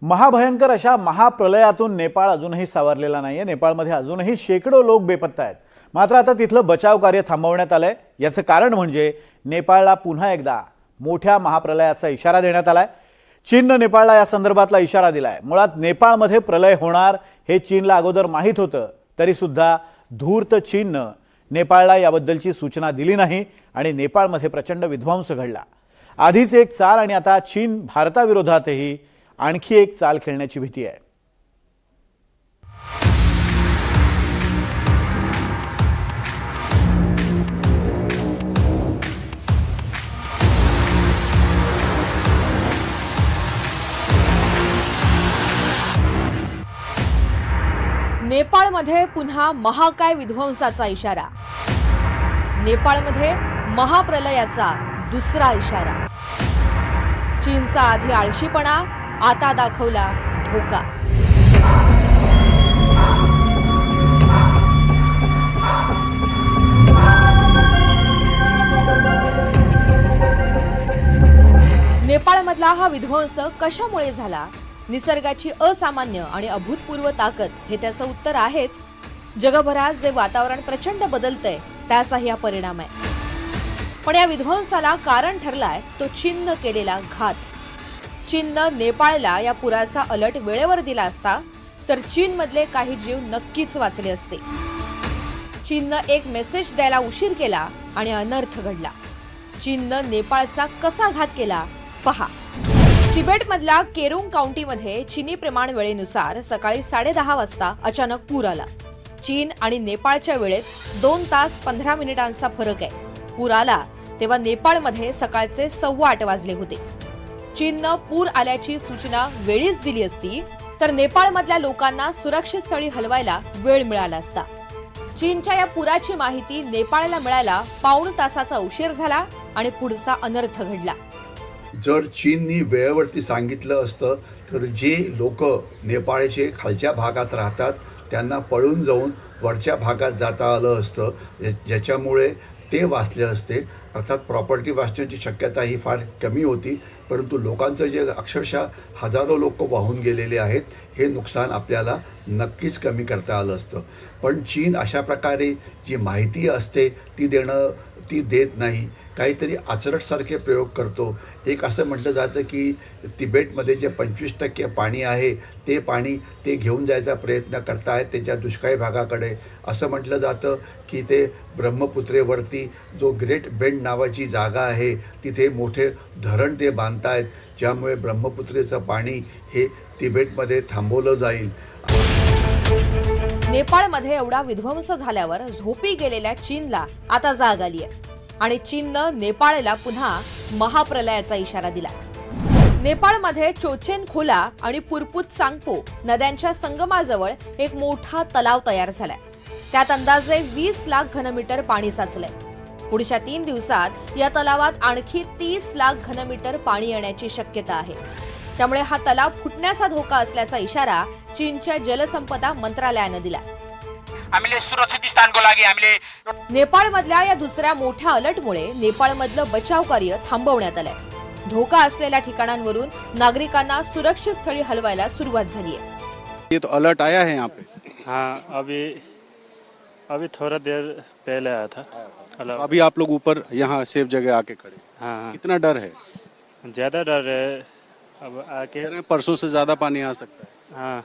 महाभयंकर अशा महाप्रलयातून नेपाळ अजूनही सावरलेला नाहीये। नेपाळमध्ये अजूनही शेकडो लोक बेपत्ता आहेत। मात्र आता तिथलं बचाव कार्य थांबवण्यात आलंय। याचं कारण म्हणजे नेपाळला पुन्हा एकदा मोठ्या महाप्रलयाचा इशारा देण्यात आलाय। चीनने नेपाळला या संदर्भातला इशारा दिलाय। मुळात नेपाळमध्ये प्रलय होणार हे चीनला अगोदर माहीत होतं, तरी सुद्धा धूर्त चीनने नेपाळला याबद्दलची सूचना दिली नाही आणि नेपाळमध्ये प्रचंड विध्वंस घडला। आधीच एक चाल आणि आता चीन भारताविरोधातही आणखी एक चाल खेळण्याची भीती आहे। नेपाळमध्ये पुन्हा महाकाय विध्वंसाचा इशारा। नेपाळमध्ये महाप्रलयाचा दुसरा इशारा। चीनचा आधी आळशीपणा, आता दाखवला धोका। नेपाळमधला हा विध्वंस कशामुळे झाला? निसर्गाची असामान्य आणि अभूतपूर्व ताकद हे त्याचं उत्तर आहेच। जगभरात जे वातावरण प्रचंड बदलतंय त्याचाही हा परिणाम आहे। पण या विध्वंसाला कारण ठरलाय तो चीनने केलेला घात। चीनने नेपाळला या पुराचा अलर्ट वेळेवर दिला असता तर चीनमधले काही जीव नक्कीच वाचले असते। चीनने एक मेसेज द्यायला उशीर केला आणि अनर्थ घडला। चीनने नेपाळचा कसा घात केला पहा। तिबेटमधल्या केरुंग काउंटीमध्ये चीनी प्रमाण वेळेनुसार सकाळी 10:30 वाजता अचानक पूर आला। चीन आणि नेपाळच्या वेळेत 2 तास 15 मिनिटांचा फरक आहे। पूर आला तेव्हा नेपाळमध्ये सकाळचे 8:15 वाजले होते। चीनने पूर आल्याची सूचना वेळीच दिली असती तर नेपाळमधल्या लोकांना सुरक्षित स्थळी हलवायला वेळ मिळाला असता। चीनच्या या पुराची माहिती नेपाळला मिळायला पाऊण तासाचा उशीर झाला आणि पुढचा अनर्थ घडला। जर चीननी वेळेवरती सांगितलं असतं तर जे लोक नेपाळचे खालच्या भागात राहतात त्यांना पळून जाऊन वरच्या भागात जाता आलं असतं, ज्याच्यामुळे ते वाचले असते। अर्थात प्रॉपर्टी वाचण्याची शक्यता ही फार कमी होती, परंतु लोकांचं जे अक्षरशः हजारो लोक वाहून गेलेले आहेत हे नुकसान आपल्याला नक्कीच कमी करता आलं असतं। पण चीन अशा प्रकारे जी माहिती असते ती देत नाही, काहीतरी आचरटसारखे प्रयोग करतो। एक असं म्हटलं जातं की तिबेटमध्ये जे 25% पाणी आहे ते पाणी ते घेऊन जायचा प्रयत्न करतायत त्याच्या दुष्काळी भागाकडे। असं म्हटलं जातं की ते ब्रह्मपुत्रेवरती जो ग्रेट बेंड नावाची जागा आहे तिथे मोठे धरण ते बांधतायत, ज्यामुळे ब्रह्मपुत्रेचं पाणी हे तिबेटमध्ये थांबवलं जाईल। नेपाळमध्ये एवढा विध्वंस झाल्यावर झोपी गेलेल्या चीनला आता जाग आली आहे आणि चीनने नेपाळला पुन्हा महाप्रलयाचा इशारा दिला। नेपाळमध्ये चोचेन खोला आणि पुरपुत सांगपो नद्यांच्या संगमाजवळ एक मोठा तलाव तयार झालाय। त्यात अंदाजे 20 लाख घनमीटर पाणी साचलंय। पुढच्या 3 दिवसात या तलावात आणखी 30 लाख घनमीटर पाणी येण्याची शक्यता आहे। त्यामुळे हा तलाव फुटण्याचा धोका असल्याचा इशारा चीनच्या जलसंपदा मंत्रालयाने दिला। नेपाळमधल्या या दुसऱ्या मोठ्या अलर्टमुळे नेपाळमधलं बचाव कार्य थांबवण्यात आलंय। धोका असलेल्या ठिकाणांवरून नागरिकांना सुरक्षित स्थळी हलवायला सुरुवात झाली आहे। ये तो अलर्ट आया है यहाँ पे? हाँ, अभी थोड़ा देर पहले आया था अलर्ट। अभी आप लोग ऊपर यहाँ सेफ जगह आके खड़े। हाँ, कितना डर है? ज्यादा डर है। अब आके कह रहे हैं परसों से ज्यादा पानी आ सकता है। हाँ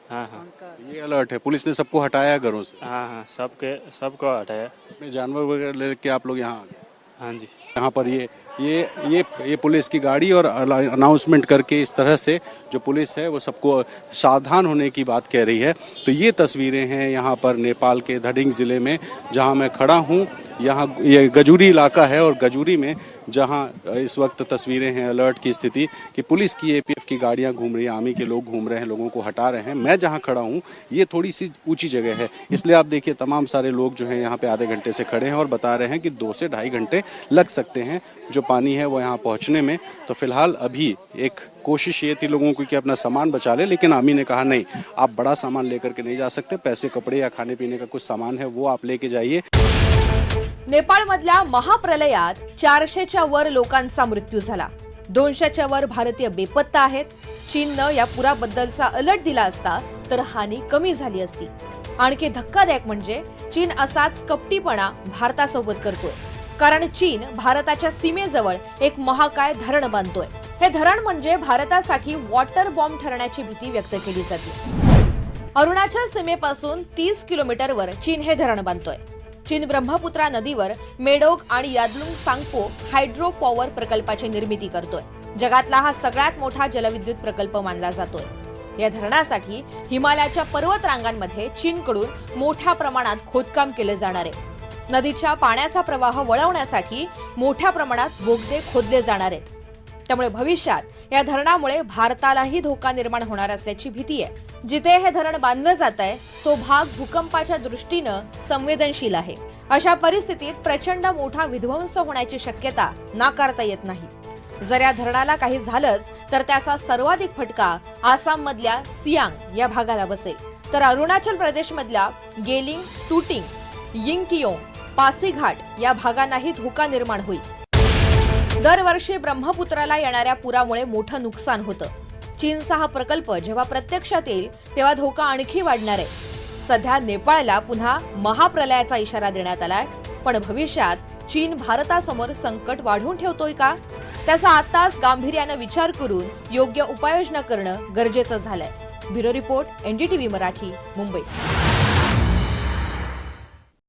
हाँ हाँ ये अलर्ट है। पुलिस ने सबको हटाया घरों से। हाँ हाँ सबको हटाया। अपने जानवर वगैरह लेके आप लोग यहाँ आ गए। हाँ जी। यहाँ पर ये पुलिस की गाड़ी और अनाउंसमेंट करके इस तरह से जो पुलिस है वो सबको सावधान होने की बात कह रही है। तो ये तस्वीरें हैं यहाँ पर नेपाल के धडिंग ज़िले में जहाँ मैं खड़ा हूँ। यहाँ ये गजूरी इलाका है और गजूरी में जहाँ इस वक्त तस्वीरें हैं अलर्ट की स्थिति कि पुलिस की एपीएफ की गाड़ियाँ घूम रही हैं, आर्मी के लोग घूम रहे हैं, लोगों को हटा रहे हैं। मैं जहाँ खड़ा हूँ ये थोड़ी सी ऊंची जगह है, इसलिए आप देखिए तमाम सारे लोग जो हैं यहाँ पे आधे घंटे से खड़े हैं और बता रहे हैं कि 2 से ढाई घंटे लग सकते हैं जो पानी है वो यहाँ पहुँचने में। तो फिलहाल अभी एक कोशिश ये थी लोगों की कि अपना सामान बचा ले, लेकिन आर्मी ने कहा नहीं, आप बड़ा सामान लेकर के नहीं जा सकते। पैसे, कपड़े या खाने पीने का कुछ सामान है वो आप लेके जाइए। नेपाळमधल्या महाप्रलयात 400च्या वर लोकांचा मृत्यू झाला। 200च्या वर भारतीय बेपत्ता आहेत। चीननं या पुराबद्दलचा अलर्ट दिला असता तर हानी कमी झाली असती. आणखी धक्कादायक म्हणजे चीन असाच कपटीपणा भारतासोबत करतोय. कारण चीन भारताच्या सीमेजवळ एक महाकाय धरण बांधतोय. हे धरण म्हणजे भारतासाठी वॉटर बॉम्ब ठरण्याची भीती व्यक्त केली जाते. अरुणाचल सीमेपासून 30 किलोमीटरवर चीन हे धरण बांधतोय. चीन ब्रह्मपुत्रा नदीवर मेडोग आणि यादलुंग सांगपो हायड्रो पॉवर प्रकल्पाची निर्मिती करतोय. जगातला हा सगळ्यात मोठा जलविद्युत प्रकल्प मानला जातोय. या धरणासाठी हिमालयाच्या पर्वत रांगांमध्ये चीनकडून मोठ्या प्रमाणात खोदकाम केले जाणार आहे. नदीच्या पाण्याचा प्रवाह वळवण्यासाठी मोठ्या प्रमाणात बोगदे खोदले जाणार आहेत. त्यामुळे भविष्यात या धरणामुळे भारतालाही धोका निर्माण होणार असल्याची भीती आहे. जिथे हे धरण बांधलं जात आहे तो भाग भूकंपाच्या दृष्टीनं संवेदनशील आहे. अशा परिस्थितीत प्रचंड मोठा विध्वंस होण्याची शक्यता नाकारता येत नाही. जर या धरणाला काही झालंच तर त्याचा सर्वाधिक फटका आसाम मधल्या सियांग या भागाला बसेल, तर अरुणाचल प्रदेश मधल्या गेलिंग, तुटिंग, यिंकियोंग, पासीघाट या भागांनाही धोका निर्माण होईल. दरवर्षी ब्रह्मपुत्राला येणाऱ्या पुरामुळे मोठं नुकसान होतं. चीनचा हा प्रकल्प जेव्हा प्रत्यक्षात येईल तेव्हा धोका आणखी वाढणार आहे. सध्या नेपाळला पुन्हा महाप्रलयाचा इशारा देण्यात आलाय, पण भविष्यात चीन भारतासमोर संकट वाढवून ठेवतोय का, त्याचा आताच गांभीर्यानं विचार करून योग्य उपाययोजना करणं गरजेचं झालंय. Bureau report, NDTV Marathi, Mumbai.